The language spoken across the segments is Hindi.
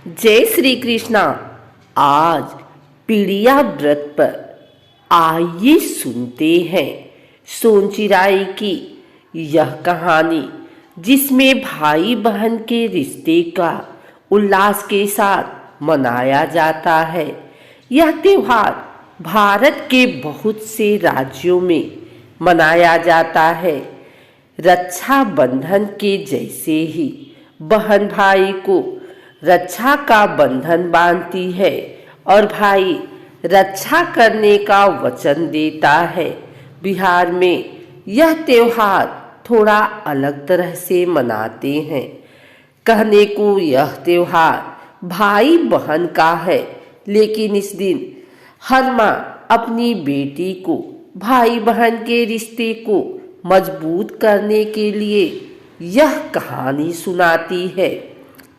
जय श्री कृष्णा। आज पीड़िया व्रत पर आइए सुनते हैं सोनचिराई की यह कहानी, जिसमें भाई बहन के रिश्ते का उल्लास के साथ मनाया जाता है। यह त्योहार भारत के बहुत से राज्यों में मनाया जाता है। रक्षाबंधन के जैसे ही बहन भाई को रक्षा का बंधन बांधती है और भाई रक्षा करने का वचन देता है। बिहार में यह त्योहार थोड़ा अलग तरह से मनाते हैं। कहने को यह त्योहार भाई बहन का है, लेकिन इस दिन हर माँ अपनी बेटी को भाई बहन के रिश्ते को मजबूत करने के लिए यह कहानी सुनाती है।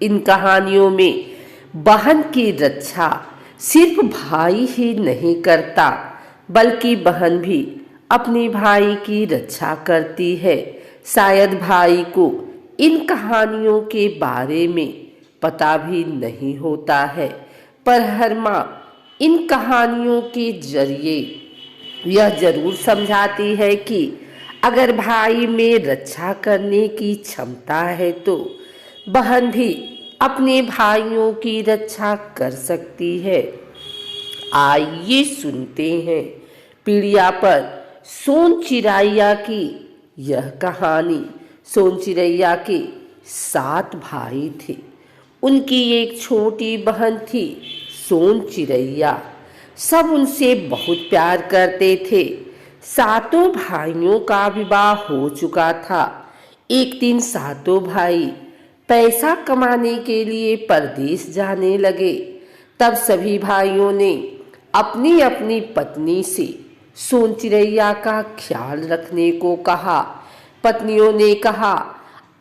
इन कहानियों में बहन की रक्षा सिर्फ भाई ही नहीं करता, बल्कि बहन भी अपने भाई की रक्षा करती है। शायद भाई को इन कहानियों के बारे में पता भी नहीं होता है, पर हर माँ इन कहानियों के जरिए यह जरूर समझाती है कि अगर भाई में रक्षा करने की क्षमता है तो बहन भी अपने भाइयों की रक्षा कर सकती है। आइए सुनते हैं पीड़िया पर सोनचिरैया की यह कहानी। सोनचिरैया के 7 भाई थे। उनकी एक छोटी बहन थी सोनचिरैया। सब उनसे बहुत प्यार करते थे। 7 भाइयों का विवाह हो चुका था। एक दिन 7 भाई पैसा कमाने के लिए परदेश जाने लगे। तब सभी भाइयों ने अपनी अपनी पत्नी से सोनचिरैया का ख्याल रखने को कहा। पत्नियों ने कहा,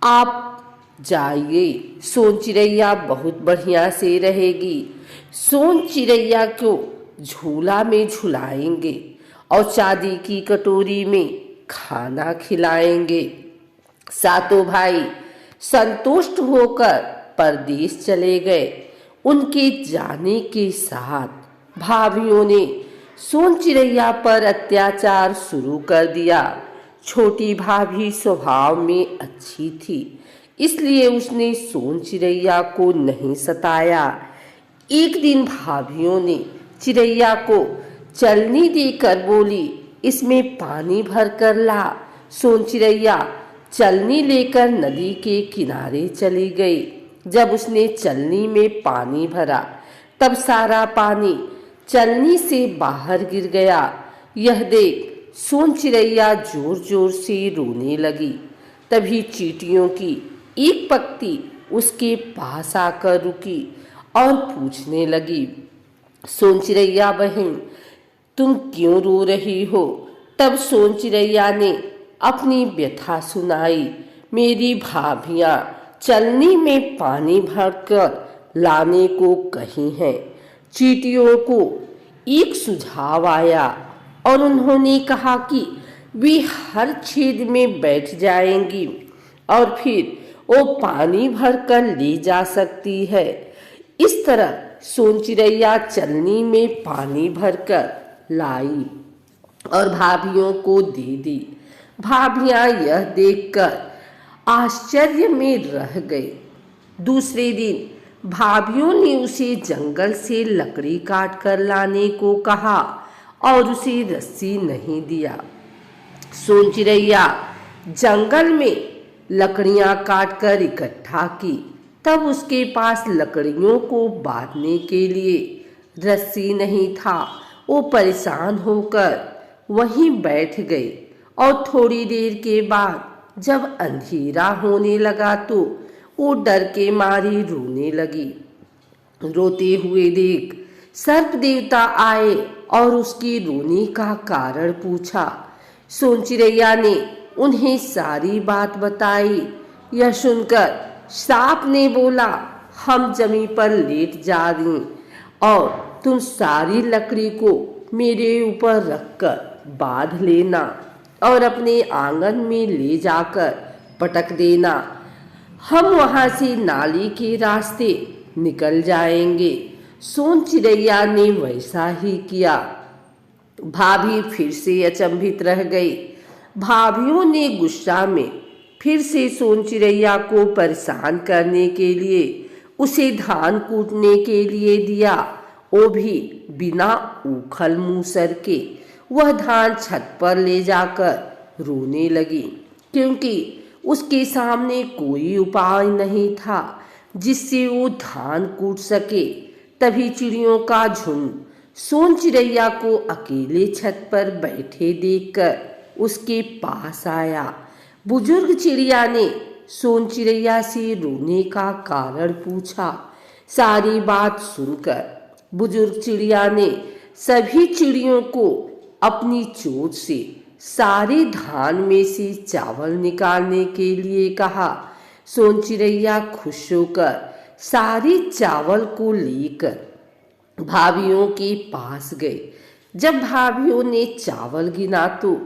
आप जाइए, सोनचिरैया बहुत बढ़िया से रहेगी। सोनचिरैया को झूला में झुलाएंगे और चांदी की कटोरी में खाना खिलाएंगे। 7 भाई संतुष्ट होकर परदेश चले गए। उनके जाने के साथ भाभियों ने सोनचिरैया पर अत्याचार शुरू कर दिया। छोटी भाभी स्वभाव में अच्छी थी, इसलिए उसने सोनचिरैया को नहीं सताया। एक दिन भाभियों ने चिरैया को चलनी देकर बोली, इसमें पानी भर कर ला। सोनचिरैया चलनी लेकर नदी के किनारे चली गई। जब उसने चलनी में पानी भरा, तब सारा पानी चलनी से बाहर गिर गया। यह देख सोनचिरैया जोर जोर से रोने लगी। तभी चींटियों की एक पक्षी उसके पास आकर रुकी और पूछने लगी, सोनचिरैया बहन, तुम क्यों रो रही हो? तब सोनचिरैया ने अपनी व्यथा सुनाई। मेरी भाभियां चलनी में पानी भरकर लाने को कही हैं। चींटियों को एक सुझाव आया और उन्होंने कहा कि वे हर छेद में बैठ जाएंगी और फिर वो पानी भरकर ले जा सकती है। इस तरह सोनचिरैया चलनी में पानी भरकर लाई और भाभियों को दे दी। भाभियां यह देखकर आश्चर्य में रह गई। दूसरे दिन भाभियों ने उसे जंगल से लकड़ी काट कर लाने को कहा और उसे रस्सी नहीं दिया। सोनचिरैया जंगल में लकड़ियां काट कर इकट्ठा की। तब उसके पास लकड़ियों को बांधने के लिए रस्सी नहीं था। वो परेशान होकर वहीं बैठ गई और थोड़ी देर के बाद जब अंधेरा होने लगा तो वो डर के मारे रोने लगी। रोते हुए देख सर्प देवता आए और उसके रोने का कारण पूछा। सोनचिरैया ने उन्हें सारी बात बताई। यह सुनकर सांप ने बोला, हम जमीन पर लेट जा दें और तुम सारी लकड़ी को मेरे ऊपर रखकर बांध लेना और अपने आंगन में ले जाकर पटक देना। हम वहां से नाली के रास्ते निकल जाएंगे। सोन चिड़ैया ने वैसा ही किया। भाभी फिर से अचंभित रह गई। भाभियों ने गुस्सा में फिर से सोन चिड़ैया को परेशान करने के लिए उसे धान कूटने के लिए दिया। वो भी बिना उखल मूसर के वह धान छत पर ले जाकर रोने लगी, क्योंकि उसके सामने कोई उपाय नहीं था जिससे वो धान कूट सके। तभी चिड़ियों का झुंड सोन चिड़ैया को अकेले छत पर बैठे देखकर उसके पास आया। बुजुर्ग चिड़िया ने सोन चिड़ैया से रोने का कारण पूछा। सारी बात सुनकर बुजुर्ग चिड़िया ने सभी चिड़ियों को अपनी चोंच से सारे धान में से चावल निकालने के लिए कहा। सोन चिड़ैया खुश होकर सारे चावल को लेकर भाभियों के पास गए। जब भाभियों ने चावल गिना तो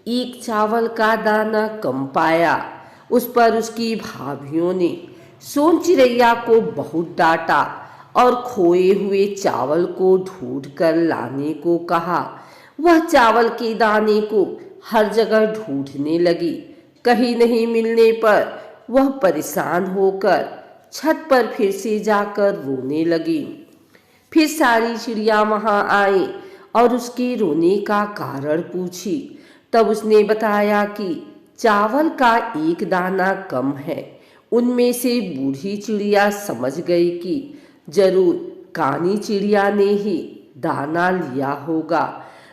एक चावल का दाना कम पाया। उस पर उसकी भाभियों ने सोन चिड़ैया को बहुत डांटा और खोए हुए चावल को ढूंढ कर लाने को कहा। वह चावल के दाने को हर जगह ढूंढने लगी। कहीं नहीं मिलने पर वह परेशान होकर छत पर फिर से जाकर रोने लगी। फिर सारी चिड़िया वहां आई और उसके रोने का कारण पूछी। तब उसने बताया कि चावल का एक दाना कम है। उनमें से बूढ़ी चिड़िया समझ गई कि जरूर कानी चिड़िया ने ही दाना लिया होगा।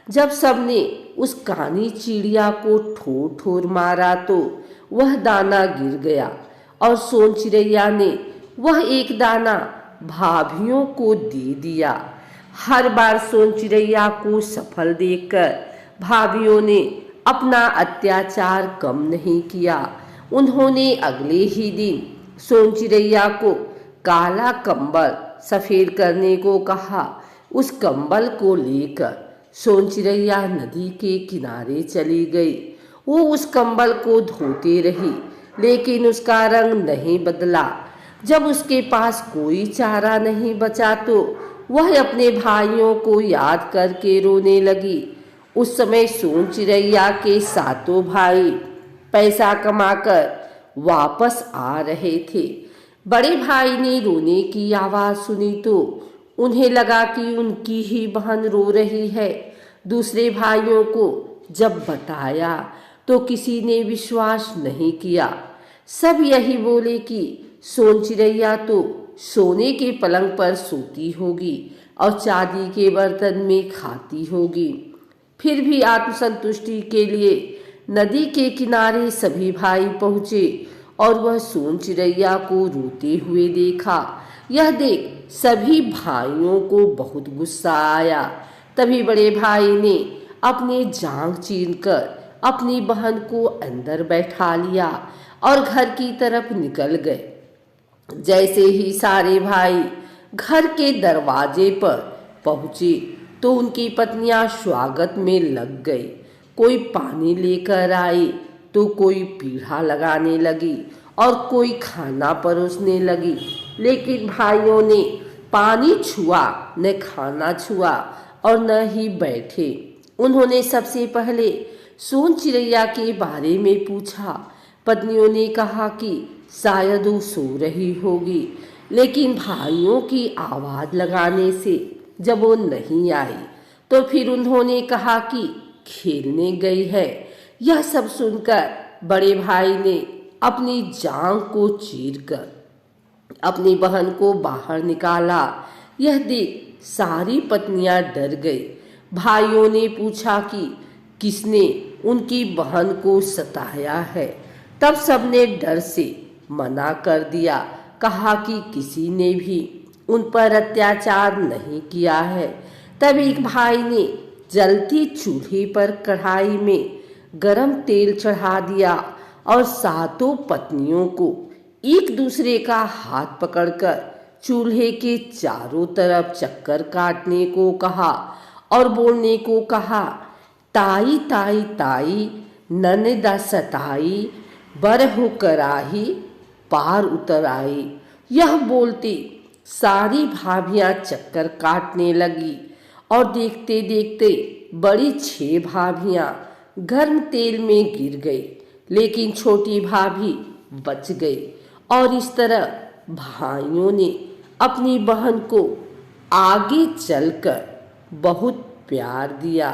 जब सबने उस कानी चिड़िया को ठोर ठोर मारा तो वह दाना गिर गया और सोन चिड़ैया ने वह एक दाना भाभियों को दे दिया। हर बार सोन चिड़ैया को सफल देखकर भाभियों ने अपना अत्याचार कम नहीं किया। उन्होंने अगले ही दिन सोन चिड़ैया को काला कंबल सफेद करने को कहा। उस कंबल को लेकर सोन चिड़ैया नदी के किनारे चली गई। वो उस कंबल को धोती रही, लेकिन उसका रंग नहीं बदला। जब उसके पास कोई चारा नहीं बचा तो वह अपने भाइयों को याद करके रोने लगी। उस समय सोन चिड़ैया के सातों भाई पैसा कमाकर वापस आ रहे थे। बड़े भाई ने रोने की आवाज़ सुनी तो उन्हें लगा कि उनकी ही बहन रो रही है। दूसरे भाइयों को जब बताया तो किसी ने विश्वास नहीं किया। सब यही बोले कि सोन चिड़ैया तो सोने के पलंग पर सोती होगी और चांदी के बर्तन में खाती होगी। फिर भी आत्मसंतुष्टि के लिए नदी के किनारे सभी भाई पहुँचे और वह सोन चिड़ैया को रोते हुए देखा। यह देख सभी भाइयों को बहुत गुस्सा आया। तभी बड़े भाई ने अपने जांघ चीरकर अपनी बहन को अंदर बैठा लिया और घर की तरफ निकल गए। जैसे ही सारे भाई घर के दरवाजे पर पहुंचे तो उनकी पत्नियां स्वागत में लग गई। कोई पानी लेकर आई तो कोई पीढ़ा लगाने लगी और कोई खाना परोसने लगी। लेकिन भाइयों ने पानी छुआ न खाना छुआ और न ही बैठे। उन्होंने सबसे पहले सोन चिड़ैया के बारे में पूछा। पत्नियों ने कहा कि शायद वो सो रही होगी, लेकिन भाइयों की आवाज़ लगाने से जब वो नहीं आई तो फिर उन्होंने कहा कि खेलने गई है। यह सब सुनकर बड़े भाई ने अपनी जांघ को चीरकर अपनी बहन को बाहर निकाला। यह देख सारी पत्नियां डर गई। भाइयों ने पूछा कि किसने उनकी बहन को सताया है। तब सबने डर से मना कर दिया, कहा कि किसी ने भी उन पर अत्याचार नहीं किया है। तब एक भाई ने जलती चूल्हे पर कढ़ाई में गरम तेल चढ़ा दिया और सातों पत्नियों को एक दूसरे का हाथ पकड़कर चूल्हे के चारों तरफ चक्कर काटने को कहा और बोलने को कहा, ताई ताई ताई ननदा सताई बर हो कराही पार उतर आई। यह बोलते सारी भाभियां चक्कर काटने लगी और देखते देखते बड़ी 6 भाभियां गर्म तेल में गिर गई, लेकिन छोटी भाभी बच गई। और इस तरह भाइयों ने अपनी बहन को आगे चलकर बहुत प्यार दिया।